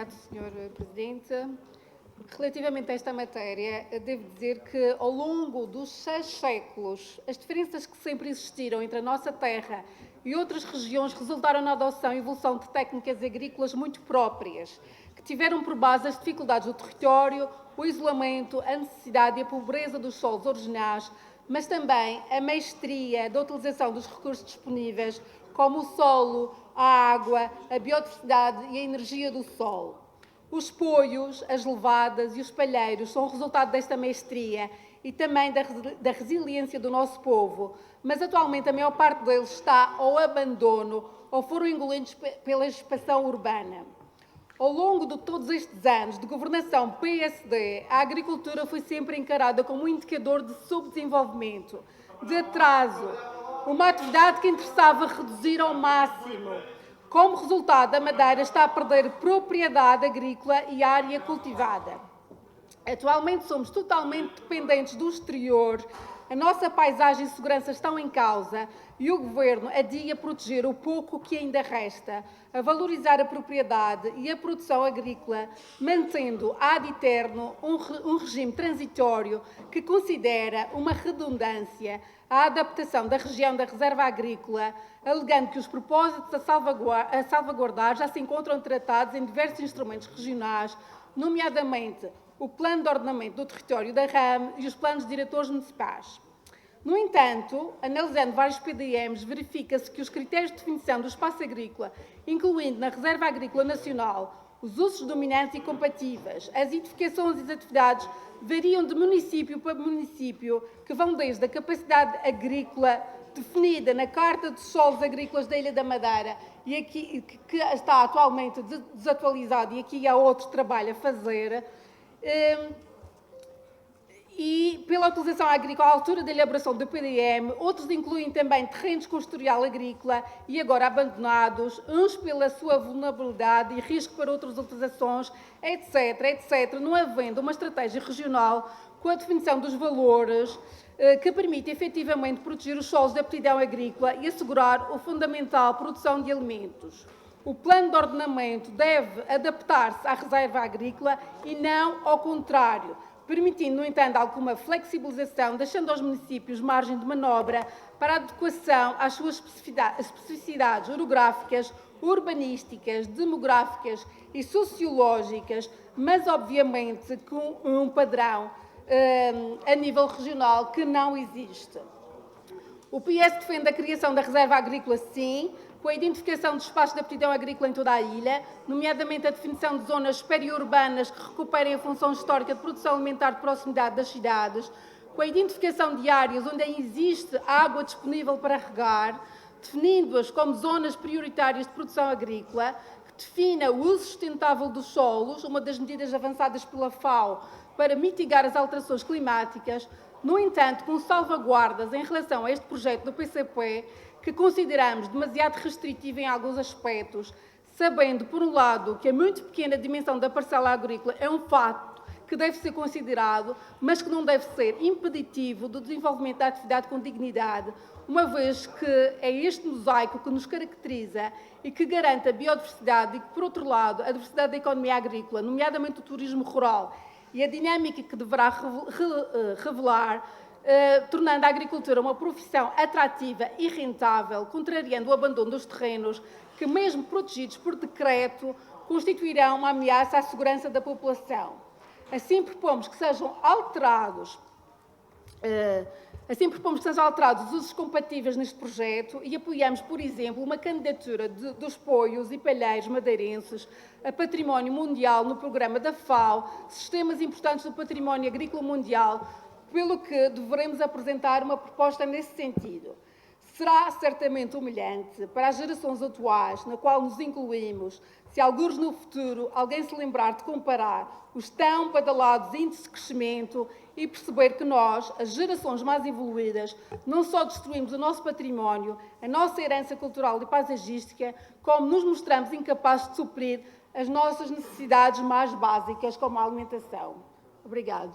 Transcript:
Obrigado, Sr. Presidente. Relativamente a esta matéria, devo dizer que, ao longo dos 6 séculos, as diferenças que sempre existiram entre a nossa terra e outras regiões resultaram na adoção e evolução de técnicas agrícolas muito próprias, que tiveram por base as dificuldades do território, o isolamento, a necessidade e a pobreza dos solos originais, mas também a maestria da utilização dos recursos disponíveis, como o solo, a água, a biodiversidade e a energia do solo. Os poios, as levadas e os palheiros são o resultado desta maestria e também da resiliência do nosso povo, mas atualmente a maior parte deles está ao abandono ou foram engolidos pela expansão urbana. Ao longo de todos estes anos de governação PSD, a agricultura foi sempre encarada como um indicador de subdesenvolvimento, de atraso, uma atividade que interessava reduzir ao máximo. Como resultado, a Madeira está a perder propriedade agrícola e área cultivada. Atualmente somos totalmente dependentes do exterior, a nossa paisagem e segurança estão em causa e o Governo adia proteger o pouco que ainda resta, a valorizar a propriedade e a produção agrícola, mantendo ad eterno um regime transitório que considera uma redundância a adaptação da região da reserva agrícola, alegando que os propósitos a salvaguardar já se encontram tratados em diversos instrumentos regionais, nomeadamente o Plano de Ordenamento do Território da RAM e os Planos Diretores Municipais. No entanto, analisando vários PDMs, verifica-se que os critérios de definição do espaço agrícola, incluindo na Reserva Agrícola Nacional, os usos dominantes e compatíveis, as edificações e as atividades variam de município para município, que vão desde a capacidade agrícola definida na Carta dos Solos Agrícolas da Ilha da Madeira, e aqui, que está atualmente desatualizado e aqui há outro trabalho a fazer, e pela utilização agrícola à altura da elaboração do PDM, outros incluem também terrenos com historial agrícola e agora abandonados, uns pela sua vulnerabilidade e risco para outras utilizações, etc., não havendo uma estratégia regional com a definição dos valores que permite efetivamente proteger os solos de aptidão agrícola e assegurar a fundamental produção de alimentos. O plano de ordenamento deve adaptar-se à reserva agrícola e não ao contrário, permitindo, no entanto, alguma flexibilização, deixando aos municípios margem de manobra para a adequação às suas especificidades orográficas, urbanísticas, demográficas e sociológicas, mas, obviamente, com um padrão a nível regional que não existe. O PS defende a criação da reserva agrícola, sim, com a identificação de espaços de aptidão agrícola em toda a ilha, nomeadamente a definição de zonas periurbanas que recuperem a função histórica de produção alimentar de proximidade das cidades, com a identificação de áreas onde existe água disponível para regar, definindo-as como zonas prioritárias de produção agrícola, que defina o uso sustentável dos solos, uma das medidas avançadas pela FAO para mitigar as alterações climáticas, no entanto, com salvaguardas em relação a este projeto do PCP, que consideramos demasiado restritivo em alguns aspectos, sabendo, por um lado, que a muito pequena dimensão da parcela agrícola é um fato que deve ser considerado, mas que não deve ser impeditivo do desenvolvimento da atividade com dignidade, uma vez que é este mosaico que nos caracteriza e que garante a biodiversidade e que, por outro lado, a diversidade da economia agrícola, nomeadamente o turismo rural, e a dinâmica que deverá revelar, tornando a agricultura uma profissão atrativa e rentável, contrariando o abandono dos terrenos que, mesmo protegidos por decreto, constituirão uma ameaça à segurança da população. Assim propomos que sejam alterados os usos compatíveis neste projeto e apoiamos, por exemplo, uma candidatura dos poios e palheiros madeirenses a património mundial no programa da FAO, sistemas importantes do património agrícola mundial, pelo que deveremos apresentar uma proposta nesse sentido. Será certamente humilhante para as gerações atuais, na qual nos incluímos, se alguns no futuro alguém se lembrar de comparar os tão badalados índices de crescimento e perceber que nós, as gerações mais evoluídas, não só destruímos o nosso património, a nossa herança cultural e paisagística, como nos mostramos incapazes de suprir as nossas necessidades mais básicas, como a alimentação. Obrigado.